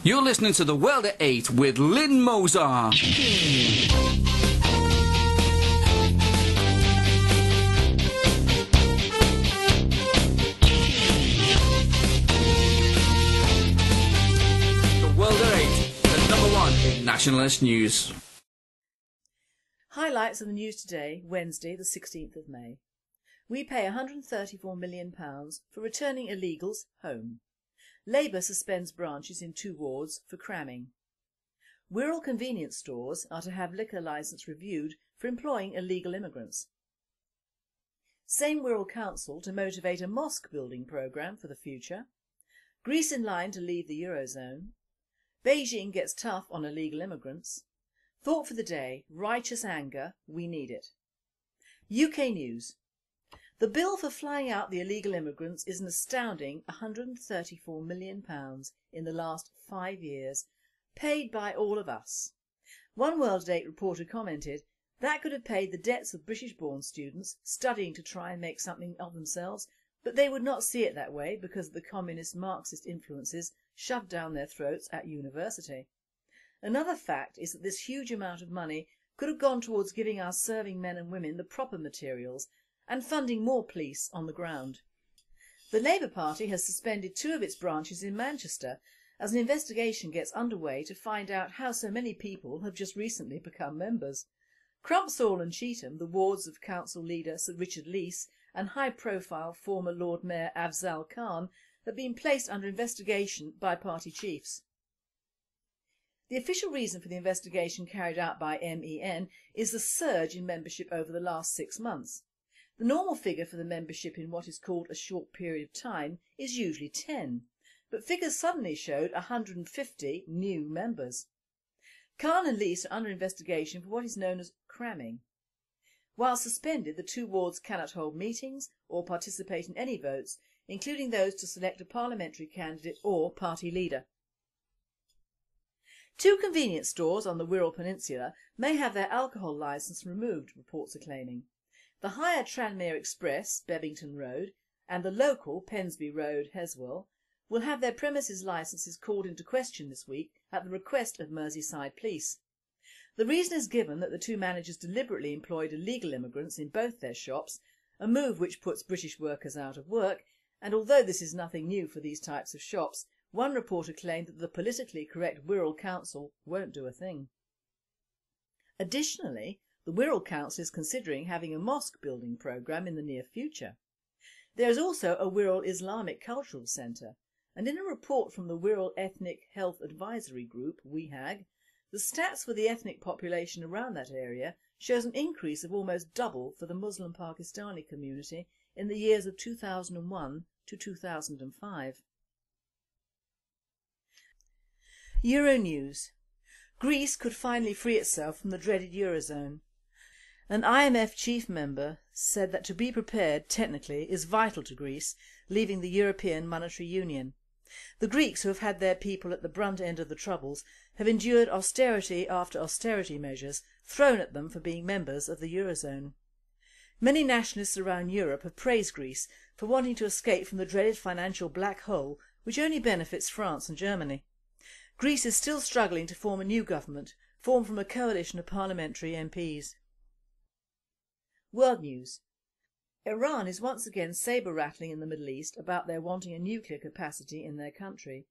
You're listening to The World at 8 with Lynn Mozart. The World at 8, the number one in nationalist news. Highlights of the news today, Wednesday the 16th of May. We pay £134 million for returning illegals home. Labour suspends branches in 2 wards for cramming. Wirral convenience stores are to have liquor licence reviewed for employing illegal immigrants. Same Wirral Council to motivate a mosque building programme for the future. Greece in line to leave the Eurozone. Beijing gets tough on illegal immigrants. Thought for the day, righteous anger, we need it. UK news. The bill for flying out the illegal immigrants is an astounding £134 million in the last 5 years, paid by all of us. One World at 8 reporter commented, that could have paid the debts of British-born students studying to try and make something of themselves, but they would not see it that way because of the communist Marxist influences shoved down their throats at university. Another fact is that this huge amount of money could have gone towards giving our serving men and women the proper materials and funding more police on the ground. The Labour Party has suspended 2 of its branches in Manchester as an investigation gets underway to find out how so many people have just recently become members. Crumpsall and Cheetham, the wards of council leader Sir Richard Leese and high-profile former Lord Mayor Afzal Khan, have been placed under investigation by party chiefs. The official reason for the investigation carried out by MEN is the surge in membership over the last 6 months. The normal figure for the membership in what is called a short period of time is usually 10, but figures suddenly showed 150 new members. Khan and Leese are under investigation for what is known as cramming. While suspended, the 2 wards cannot hold meetings or participate in any votes, including those to select a parliamentary candidate or party leader. 2 convenience stores on the Wirral Peninsula may have their alcohol licence removed, reports are claiming. The higher Tranmere Express, Bebington Road, and the local Pensby Road, Heswell, will have their premises licences called into question this week at the request of Merseyside Police. The reason is given that the 2 managers deliberately employed illegal immigrants in both their shops, a move which puts British workers out of work, and although this is nothing new for these types of shops, one reporter claimed that the politically correct Wirral Council won't do a thing. Additionally, the Wirral Council is considering having a mosque building programme in the near future. There is also a Wirral Islamic Cultural Centre, and in a report from the Wirral Ethnic Health Advisory Group, WEHAG, the stats for the ethnic population around that area shows an increase of almost double for the Muslim Pakistani community in the years of 2001 to 2005. Euronews. Greece could finally free itself from the dreaded Eurozone. An IMF chief member said that to be prepared technically is vital to Greece leaving the European Monetary Union. The Greeks, who have had their people at the brunt end of the troubles, have endured austerity after austerity measures thrown at them for being members of the Eurozone. Many nationalists around Europe have praised Greece for wanting to escape from the dreaded financial black hole which only benefits France and Germany. Greece is still struggling to form a new government, formed from a coalition of parliamentary MPs. World news. Iran is once again sabre-rattling in the Middle East about their wanting a nuclear capacity in their country.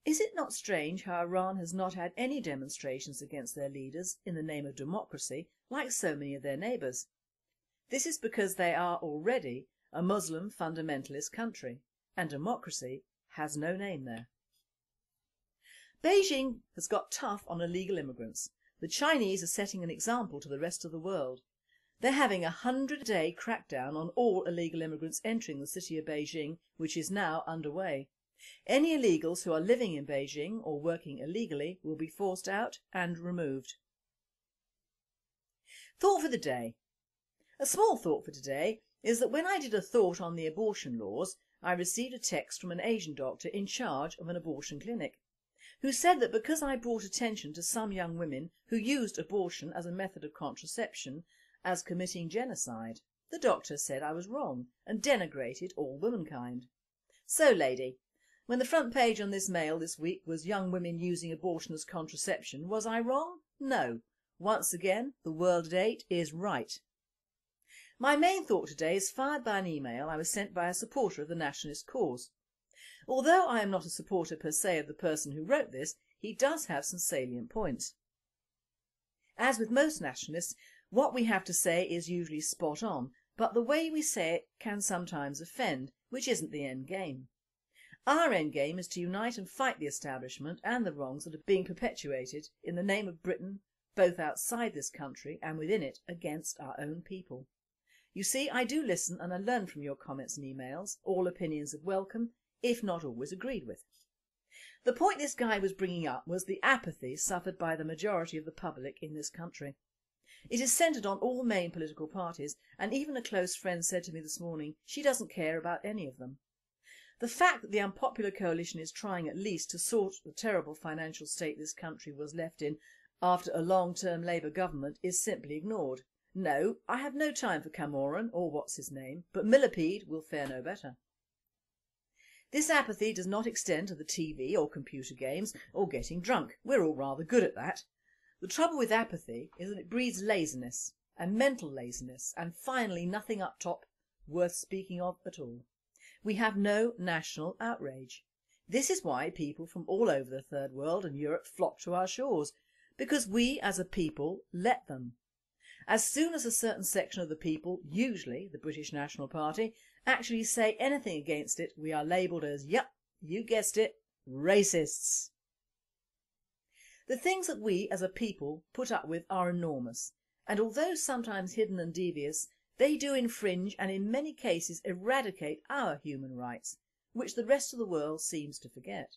Is it not strange how Iran has not had any demonstrations against their leaders in the name of democracy like so many of their neighbours? This is because they are already a Muslim fundamentalist country, and democracy has no name there. Beijing has got tough on illegal immigrants. The Chinese are setting an example to the rest of the world. They're having a 100-day crackdown on all illegal immigrants entering the city of Beijing, which is now underway. Any illegals who are living in Beijing or working illegally will be forced out and removed. Thought for the day. A small thought for today is that when I did a thought on the abortion laws, I received a text from an Asian doctor in charge of an abortion clinic, who said that because I brought attention to some young women who used abortion as a method of contraception as committing genocide, the doctor said I was wrong and denigrated all womankind. So lady, When the front page on this Mail this week was young women using abortion as contraception, was I wrong? No. Once again, the world at 8 is right. My main thought today is fired by an email I was sent by a supporter of the nationalist cause. Although I am not a supporter per se of the person who wrote this, he does have some salient points. As with most nationalists, what we have to say is usually spot on, but the way we say it can sometimes offend, which isn't the end game. Our end game is to unite and fight the establishment and the wrongs that are being perpetuated in the name of Britain, both outside this country and within it, against our own people. You see, I do listen and I learn from your comments and emails. All opinions are welcome, if not always agreed with. The point this guy was bringing up was the apathy suffered by the majority of the public in this country. It is centred on all main political parties, and even a close friend said to me this morning she doesn't care about any of them. The fact that the unpopular coalition is trying at least to sort the terrible financial state this country was left in after a long-term Labour government is simply ignored. No, I have no time for Cameron or what's his name, but Millipede will fare no better. This apathy does not extend to the TV or computer games or getting drunk. We're all rather good at that. The trouble with apathy is that it breeds laziness and mental laziness and finally nothing up top worth speaking of at all. We have no national outrage. This is why people from all over the Third World and Europe flock to our shores, because we as a people let them. As soon as a certain section of the people, usually the British National Party, actually say anything against it, we are labelled as, yep, you guessed it, racists. The things that we as a people put up with are enormous, and although sometimes hidden and devious, they do infringe and in many cases eradicate our human rights, which the rest of the world seems to forget.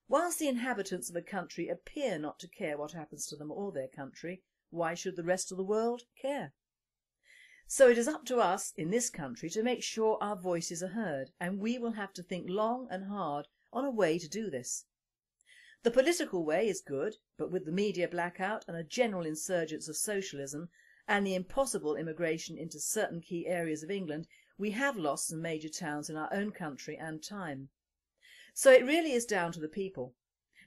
Whilst the inhabitants of a country appear not to care what happens to them or their country, why should the rest of the world care? So it is up to us in this country to make sure our voices are heard, and we will have to think long and hard on a way to do this. The political way is good, but with the media blackout and a general insurgence of socialism and the impossible immigration into certain key areas of England, we have lost some major towns in our own country and time. So it really is down to the people.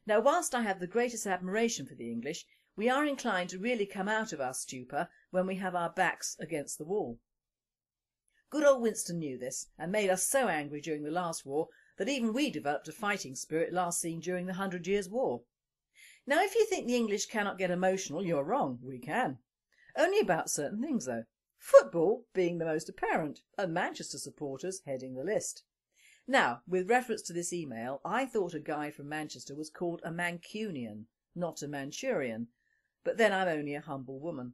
Now, whilst I have the greatest admiration for the English, we are inclined to really come out of our stupor when we have our backs against the wall. Good old Winston knew this and made us so angry during the last war that even we developed a fighting spirit last seen during the 100 Years' War. Now, if you think the English cannot get emotional, you're wrong. We can. Only about certain things though. Football being the most apparent, and Manchester supporters heading the list. Now, with reference to this email, I thought a guy from Manchester was called a Mancunian, not a Manchurian, but then I'm only a humble woman.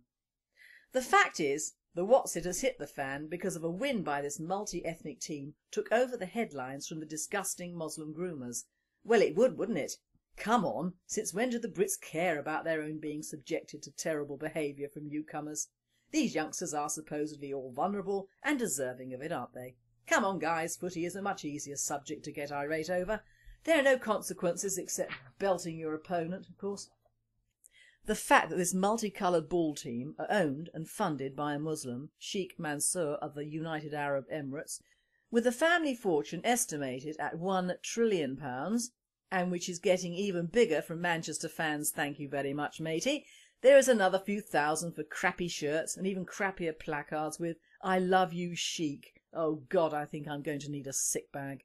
The fact is, the Whatsit has hit the fan because of a win by this multi-ethnic team took over the headlines from the disgusting Muslim groomers. Well, it would, wouldn't it? Come on, since when do the Brits care about their own being subjected to terrible behaviour from newcomers? These youngsters are supposedly all vulnerable and deserving of it, aren't they? Come on guys, footy is a much easier subject to get irate over. There are no consequences except belting your opponent, of course. The fact that this multicoloured ball team are owned and funded by a Muslim, Sheikh Mansour of the United Arab Emirates, with a family fortune estimated at £1 trillion, and which is getting even bigger from Manchester fans, thank you very much matey, there is another few thousand for crappy shirts and even crappier placards with "I love you Sheikh." Oh God, I think I'm going to need a sick bag.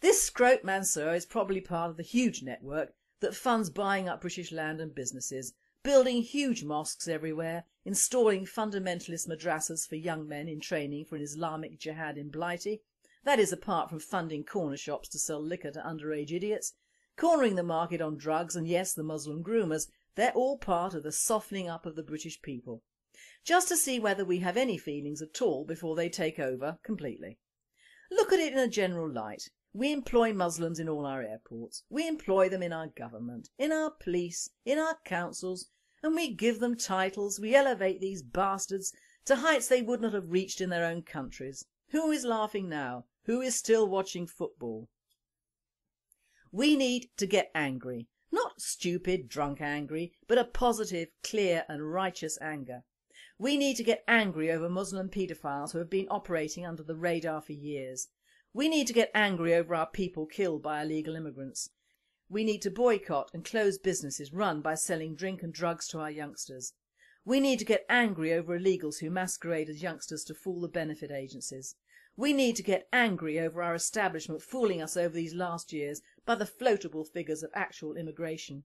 This scrote Mansour is probably part of the huge network that funds buying up British land and businesses, building huge mosques everywhere, installing fundamentalist madrasas for young men in training for an Islamic jihad in Blighty. That is apart from funding corner shops to sell liquor to underage idiots, cornering the market on drugs and yes, the Muslim groomers. They're all part of the softening up of the British people, just to see whether we have any feelings at all before they take over completely. Look at it in a general light. We employ Muslims in all our airports, we employ them in our government, in our police, in our councils, and we give them titles, we elevate these bastards to heights they would not have reached in their own countries. Who is laughing now? Who is still watching football? We need to get angry. Not stupid, drunk angry, but a positive, clear and righteous anger. We need to get angry over Muslim paedophiles who have been operating under the radar for years. We need to get angry over our people killed by illegal immigrants. We need to boycott and close businesses run by selling drink and drugs to our youngsters. We need to get angry over illegals who masquerade as youngsters to fool the benefit agencies. We need to get angry over our establishment fooling us over these last years by the floatable figures of actual immigration.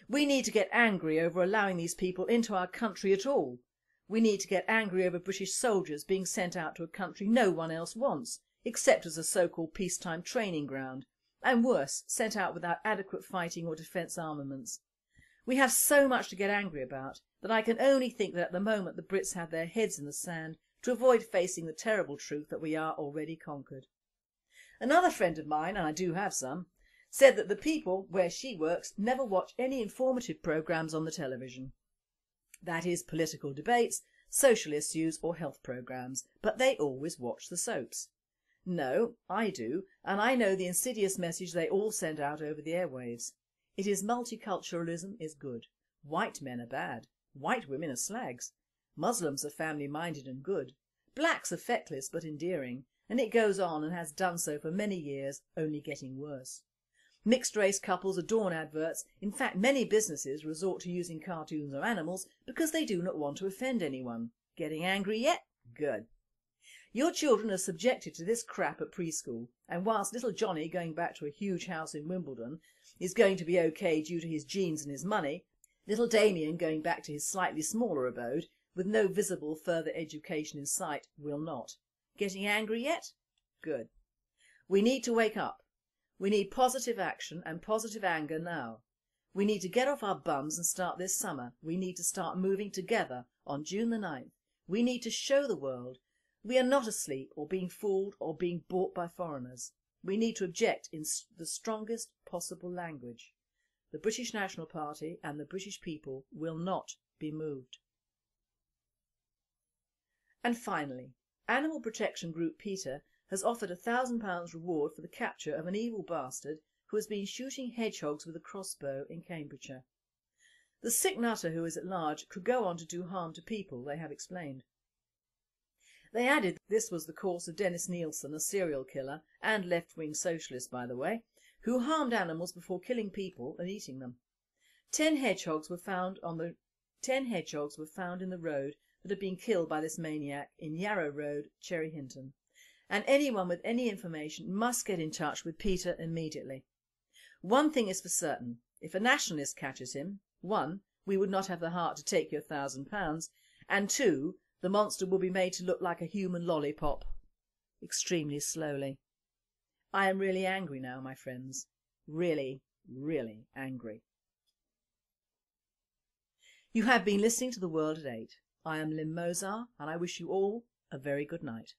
We need to get angry over allowing these people into our country at all. We need to get angry over British soldiers being sent out to a country no one else wants, except as a so-called peacetime training ground, and worse, sent out without adequate fighting or defence armaments. We have so much to get angry about that I can only think that at the moment the Brits have their heads in the sand to avoid facing the terrible truth that we are already conquered. Another friend of mine, and I do have some, said that the people where she works never watch any informative programmes on the television. That is, political debates, social issues or health programmes, but they always watch the soaps. No, I do, and I know the insidious message they all send out over the airwaves. It is multiculturalism is good, white men are bad, white women are slags, Muslims are family-minded and good, blacks are feckless but endearing, and it goes on and has done so for many years, only getting worse. Mixed-race couples adorn adverts. In fact, many businesses resort to using cartoons or animals because they do not want to offend anyone. Getting angry yet? Good. Your children are subjected to this crap at preschool, and whilst little Johnny going back to a huge house in Wimbledon is going to be okay due to his genes and his money, little Damien going back to his slightly smaller abode with no visible further education in sight will not. Getting angry yet? Good. We need to wake up. We need positive action and positive anger now. We need to get off our bums and start this summer. We need to start moving together on June the 9th. We need to show the world we are not asleep or being fooled or being bought by foreigners. We need to object in the strongest possible language. The British National Party and the British people will not be moved. And finally, animal protection group PETA has offered £1,000 reward for the capture of an evil bastard who has been shooting hedgehogs with a crossbow in Cambridgeshire. The sick nutter who is at large could go on to do harm to people, they have explained. They added this was the course of Dennis Nielsen, a serial killer and left-wing socialist by the way, who harmed animals before killing people and eating them. 10 hedgehogs were found in the road that had been killed by this maniac in Yarrow Road, Cherry Hinton. And anyone with any information must get in touch with PETA immediately. One thing is for certain, if a nationalist catches him, 1, we would not have the heart to take your £1,000, and 2, the monster will be made to look like a human lollipop, extremely slowly. I am really angry now, my friends. Really, really angry. You have been listening to The World at 8. I am Lynn Mozar and I wish you all a very good night.